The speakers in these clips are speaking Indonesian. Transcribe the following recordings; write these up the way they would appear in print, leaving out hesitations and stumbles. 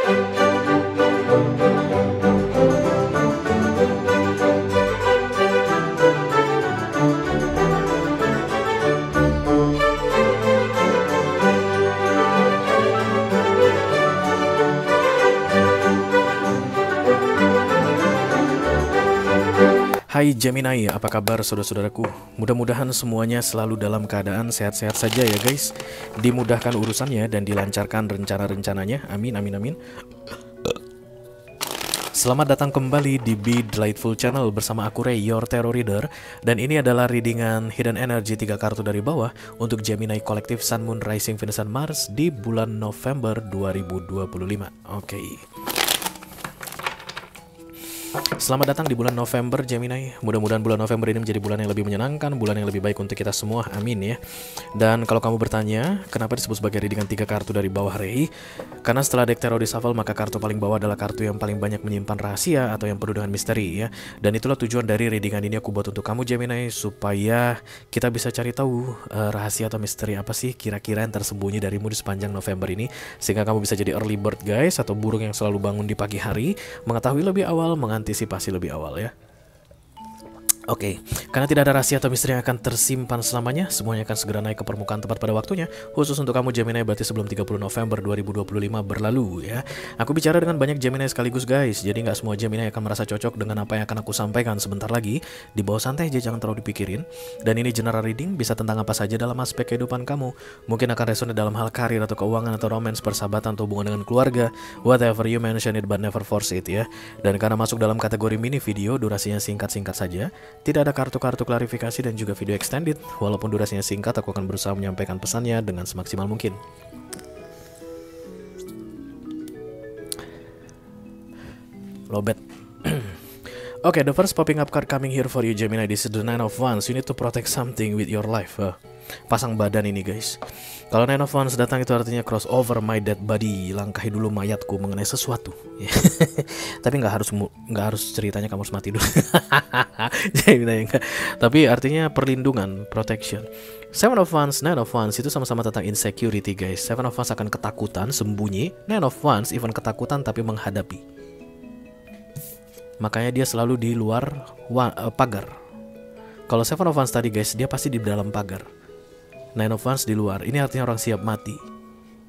Hai Gemini, apa kabar saudara-saudaraku? Mudah-mudahan semuanya selalu dalam keadaan sehat-sehat saja ya guys. Dimudahkan urusannya dan dilancarkan rencana-rencananya. Amin, amin, amin. Selamat datang kembali di Be Delightful Channel bersama aku Ray, your tarot reader. Dan ini adalah readingan Hidden Energy 3 kartu dari bawah untuk Gemini Kolektif Sun, Moon, Rising, Venus, dan Mars di bulan November 2025. Oke. Selamat datang di bulan November Gemini. Mudah-mudahan bulan November ini menjadi bulan yang lebih menyenangkan, bulan yang lebih baik untuk kita semua. Amin ya. Dan kalau kamu bertanya, kenapa disebut sebagai readingan 3 kartu dari bawah Ray? Karena setelah deck tarot dishuffle, maka kartu paling bawah adalah kartu yang paling banyak menyimpan rahasia atau yang penuh dengan misteri ya. Dan itulah tujuan dari readingan ini aku buat untuk kamu Gemini, supaya kita bisa cari tahu rahasia atau misteri apa sih kira-kira yang tersembunyi darimu di sepanjang November ini, sehingga kamu bisa jadi early bird guys, atau burung yang selalu bangun di pagi hari, mengetahui lebih awal, mengantisipasi lebih awal ya. Oke, karena tidak ada rahasia atau misteri yang akan tersimpan selamanya, semuanya akan segera naik ke permukaan tepat pada waktunya. Khusus untuk kamu Gemini berarti sebelum 30 November 2025 berlalu ya. Aku bicara dengan banyak Gemini sekaligus guys, jadi nggak semua Gemini akan merasa cocok dengan apa yang akan aku sampaikan sebentar lagi. Di bawah santai aja, jangan terlalu dipikirin. Dan ini general reading, bisa tentang apa saja dalam aspek kehidupan kamu. Mungkin akan resonate dalam hal karir atau keuangan atau romance, persahabatan atau hubungan dengan keluarga. Whatever you mention it but never force it ya. Dan karena masuk dalam kategori mini video, durasinya singkat-singkat saja. Tidak ada kartu-kartu klarifikasi dan juga video extended. Walaupun durasinya singkat, aku akan berusaha menyampaikan pesannya dengan semaksimal mungkin. Lobet. Okay, the first popping up card coming here for you Gemini, this is the Nine of Wands. You need to protect something with your life. Pasang badan ini guys. Kalau Nine of Wands datang itu artinya cross over my dead body, langkahi dulu mayatku mengenai sesuatu. Tapi nggak harus ceritanya kamu harus mati dulu. Tapi artinya perlindungan, protection. Seven of Wands, Nine of Wands itu sama-sama tentang insecurity guys. Seven of Wands akan ketakutan, sembunyi. Nine of Wands even ketakutan tapi menghadapi. Makanya dia selalu di luar pagar. Kalau Seven of Wands tadi guys, dia pasti di dalam pagar. Nine of Wands di luar. Ini artinya orang siap mati.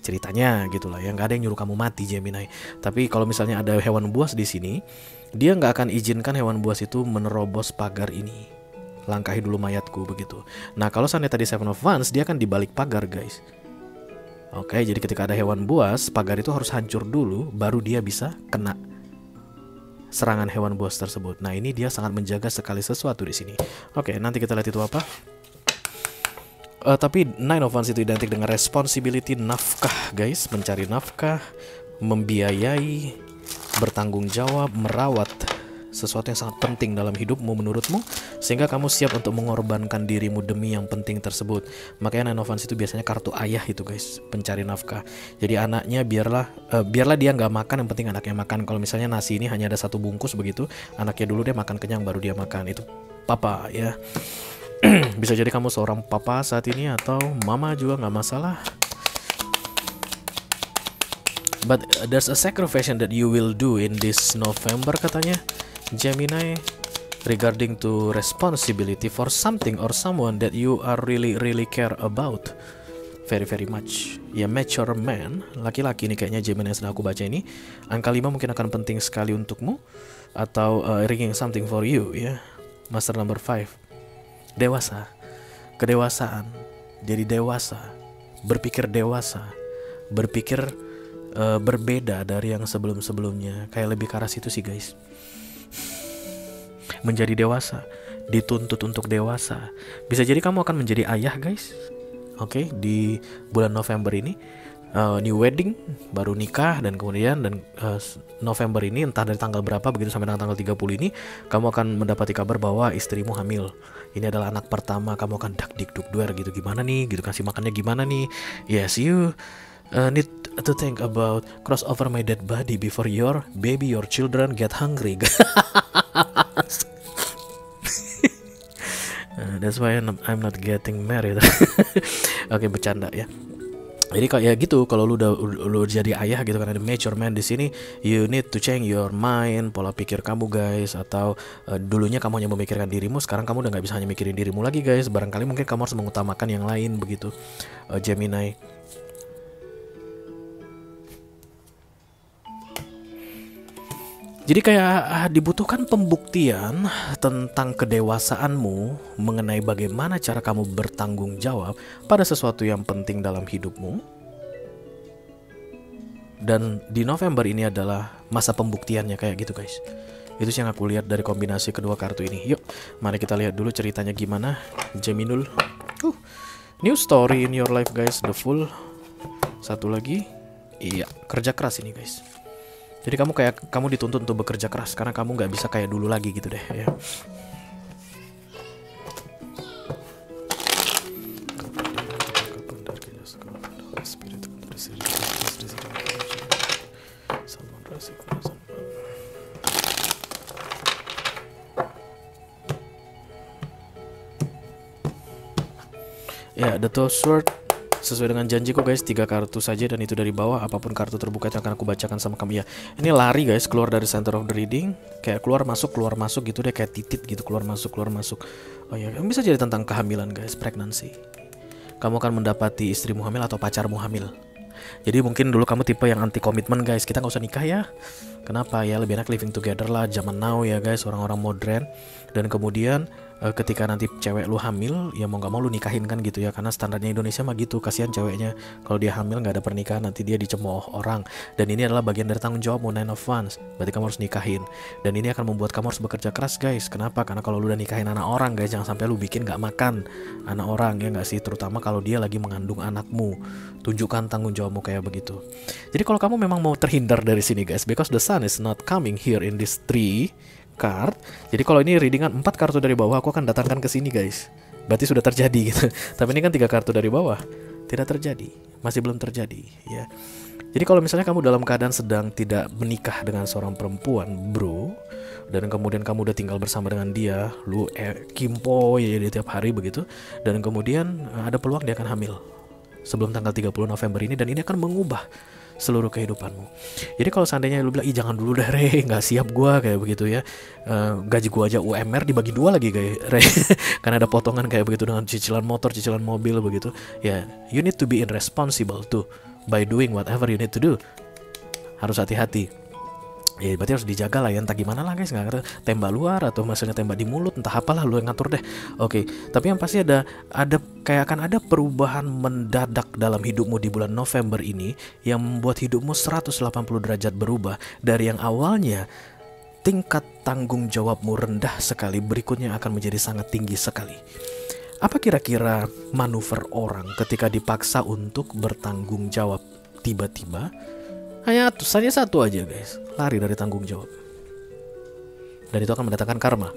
Ceritanya gitulah ya, nggak ada yang nyuruh kamu mati Gemini. Tapi kalau misalnya ada hewan buas di sini, dia nggak akan izinkan hewan buas itu menerobos pagar ini. Langkahi dulu mayatku begitu. Nah kalau seandainya tadi Seven of Wands, dia akan di balik pagar guys. Oke, jadi ketika ada hewan buas, pagar itu harus hancur dulu, baru dia bisa kena serangan hewan buas tersebut. Nah ini dia sangat menjaga sekali sesuatu di sini. Oke, nanti kita lihat itu apa. Tapi Nine of Wands itu identik dengan responsibility, nafkah guys, mencari nafkah, membiayai, bertanggung jawab, merawat sesuatu yang sangat penting dalam hidupmu menurutmu, sehingga kamu siap untuk mengorbankan dirimu demi yang penting tersebut. Makanya Nine of Wands itu biasanya kartu ayah itu guys, pencari nafkah. Jadi anaknya biarlah dia nggak makan, yang penting anaknya makan. Kalau misalnya nasi ini hanya ada satu bungkus begitu, anaknya dulu dia makan kenyang baru dia makan. Itu papa ya. Bisa jadi kamu seorang papa saat ini atau mama juga nggak masalah. But there's a sacrifice that you will do in this November katanya Gemini, regarding to responsibility for something or someone that you are really care about very much. Ya, mature man, laki-laki nih kayaknya Gemini yang sedang aku baca ini. Angka 5 mungkin akan penting sekali untukmu, atau ringing something for you ya. Master number 5. Dewasa, kedewasaan, jadi dewasa, berpikir dewasa, berpikir berbeda dari yang sebelum-sebelumnya. Kayak lebih ke arah situ sih guys. Menjadi dewasa, dituntut untuk dewasa. Bisa jadi kamu akan menjadi ayah guys. Oke, di bulan November ini new wedding, baru nikah, dan kemudian November ini entah dari tanggal berapa begitu sampai dengan tanggal 30 ini kamu akan mendapati kabar bahwa istrimu hamil. Ini adalah anak pertama, kamu akan dak dik duk duer gitu, gimana nih gitu, kasih makannya gimana nih. Yes, you need to think about cross over my dead body before your baby, your children get hungry. That's why I'm not getting married. Oke, bercanda ya. Jadi kayak gitu, kalau lu jadi ayah gitu kan, ada mature man di sini, you need to change your mind, pola pikir kamu guys. Atau dulunya kamu hanya memikirkan dirimu, sekarang kamu udah nggak bisa hanya mikirin dirimu lagi guys. Barangkali mungkin kamu harus mengutamakan yang lain begitu, Gemini. Jadi kayak dibutuhkan pembuktian tentang kedewasaanmu mengenai bagaimana cara kamu bertanggung jawab pada sesuatu yang penting dalam hidupmu. Dan di November ini adalah masa pembuktiannya kayak gitu guys. Itu yang aku lihat dari kombinasi kedua kartu ini. Yuk, mari kita lihat dulu ceritanya gimana, Geminul. New story in your life guys, the Fool. Satu lagi, iya, kerja keras ini guys. Jadi kamu dituntut untuk bekerja keras karena kamu nggak bisa kayak dulu lagi gitu deh ya. Ya, The Two Sword. Sesuai dengan janjiku guys, 3 kartu saja dan itu dari bawah. Apapun kartu terbuka yang akan aku bacakan sama kamu ya. Ini lari guys, keluar dari center of the reading. Kayak keluar masuk gitu deh, kayak titit gitu, keluar masuk. Oh ya, bisa jadi tentang kehamilan guys, pregnancy. Kamu akan mendapati istrimu hamil atau pacarmu hamil. Jadi mungkin dulu kamu tipe yang anti komitmen guys, kita nggak usah nikah ya. Kenapa ya, lebih enak living together lah, zaman now ya guys, orang-orang modern. Dan kemudian ketika nanti cewek lu hamil, ya mau gak mau lu nikahin kan gitu ya. Karena standarnya Indonesia mah gitu, kasihan ceweknya kalau dia hamil gak ada pernikahan, nanti dia dicemooh orang. Dan ini adalah bagian dari tanggung jawabmu, Nine of Wands. Berarti kamu harus nikahin. Dan ini akan membuat kamu harus bekerja keras guys. Kenapa? Karena kalau lu udah nikahin anak orang guys, jangan sampai lu bikin gak makan anak orang, ya gak sih? Terutama kalau dia lagi mengandung anakmu. Tunjukkan tanggung jawabmu kayak begitu. Jadi kalau kamu memang mau terhindar dari sini guys, because the sun is not coming here in this tree card. Jadi kalau ini readingan 4 kartu dari bawah, aku akan datangkan ke sini guys. Berarti sudah terjadi gitu. Tapi ini kan 3 kartu dari bawah, tidak terjadi, masih belum terjadi ya. Jadi kalau misalnya kamu dalam keadaan sedang tidak menikah dengan seorang perempuan bro, dan kemudian kamu udah tinggal bersama dengan dia, lu kimpo ya tiap hari begitu, dan kemudian ada peluang dia akan hamil sebelum tanggal 30 November ini, dan ini akan mengubah seluruh kehidupanmu. Jadi kalau seandainya lu bilang, ih jangan dulu deh Re, gak siap gua kayak begitu ya, gaji gua aja UMR dibagi 2 lagi kayak Re. Karena ada potongan kayak begitu dengan cicilan motor, cicilan mobil begitu ya. You need to be irresponsible too by doing whatever you need to do. Harus hati-hati. Ya berarti harus dijaga lah ya, entah gimana lah guys, nggak ngerti tembak luar atau misalnya tembak di mulut, entah apalah lu yang ngatur deh. Oke, tapi yang pasti ada kayak akan ada perubahan mendadak dalam hidupmu di bulan November ini yang membuat hidupmu 180 derajat berubah. Dari yang awalnya tingkat tanggung jawabmu rendah sekali, berikutnya akan menjadi sangat tinggi sekali. Apa kira-kira manuver orang ketika dipaksa untuk bertanggung jawab? Tiba-tiba hanya satu aja guys, lari dari tanggung jawab. Dan itu akan mendatangkan karma.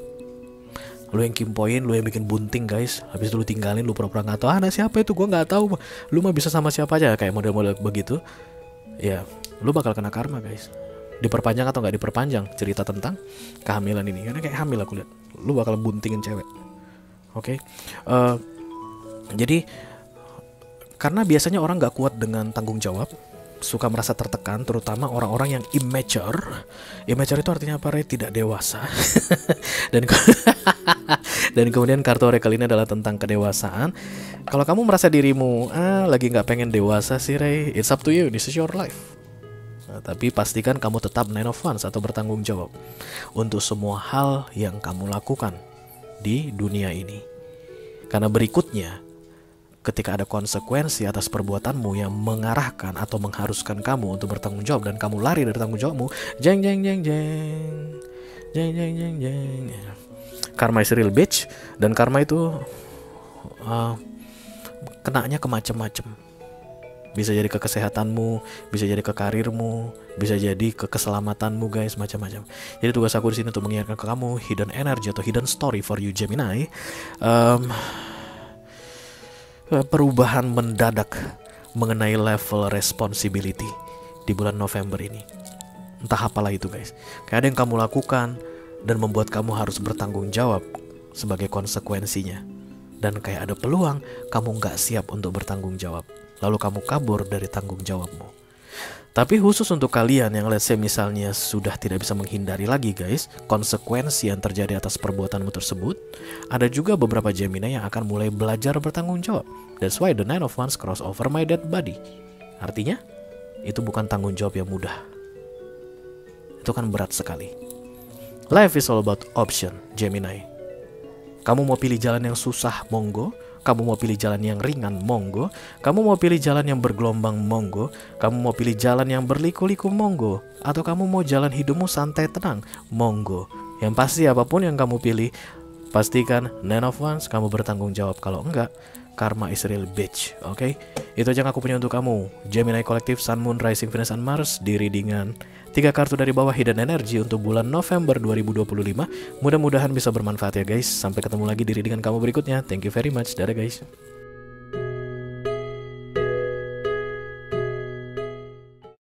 Lu yang kimpoin, lu yang bikin bunting guys, habis itu lu tinggalin, lu pura-pura gak tahu, nah siapa itu, gua gak tahu. Lu mah bisa sama siapa aja, kayak model-model begitu. Ya, lu bakal kena karma guys. Diperpanjang atau gak diperpanjang cerita tentang kehamilan ini, karena kayak hamil aku lihat, lu bakal buntingin cewek. Oke. Jadi karena biasanya orang gak kuat dengan tanggung jawab, suka merasa tertekan, terutama orang-orang yang immature. Immature itu artinya apa? Tidak dewasa. dan kemudian kartu oracle ini adalah tentang kedewasaan. Kalau kamu merasa dirimu lagi nggak pengen dewasa sih Ray, it's up to you, this is your life. Tapi pastikan kamu tetap Nine of Wands atau bertanggung jawab untuk semua hal yang kamu lakukan di dunia ini. Karena berikutnya, ketika ada konsekuensi atas perbuatanmu yang mengarahkan atau mengharuskan kamu untuk bertanggung jawab dan kamu lari dari tanggung jawabmu, jeng. Karma is real bitch, dan karma itu kenanya ke macam-macam. Bisa jadi ke kesehatanmu, bisa jadi ke karirmu, bisa jadi ke keselamatanmu guys, macam-macam. Jadi tugas aku di sini untuk mengingatkan ke kamu hidden energy atau hidden story for you Gemini. Perubahan mendadak mengenai level responsibility di bulan November ini. Entah apalah itu guys, kayak ada yang kamu lakukan dan membuat kamu harus bertanggung jawab sebagai konsekuensinya. Dan kayak ada peluang kamu gak siap untuk bertanggung jawab. lalu kamu kabur dari tanggung jawabmu. Tapi khusus untuk kalian yang let's say misalnya sudah tidak bisa menghindari lagi guys konsekuensi yang terjadi atas perbuatanmu tersebut, ada juga beberapa Gemini yang akan mulai belajar bertanggung jawab. That's why the Nine of Wands cross over my dead body. Artinya, itu bukan tanggung jawab yang mudah. Itu kan berat sekali. Life is all about option, Gemini. Kamu mau pilih jalan yang susah, monggo. Kamu mau pilih jalan yang ringan, monggo. Kamu mau pilih jalan yang bergelombang, monggo. Kamu mau pilih jalan yang berliku-liku, monggo. Atau kamu mau jalan hidupmu santai tenang, monggo. Yang pasti apapun yang kamu pilih, pastikan Nine of Wands kamu bertanggung jawab. Kalau enggak, karma is real bitch. Oke? Itu aja yang aku punya untuk kamu, Gemini Kolektif Sun, Moon, Rising, Venus, and Mars di readingan 3 kartu dari bawah Hidden Energy untuk bulan November 2025. Mudah-mudahan bisa bermanfaat ya guys. Sampai ketemu lagi di readingan kamu berikutnya. Thank you very much. Dadah guys.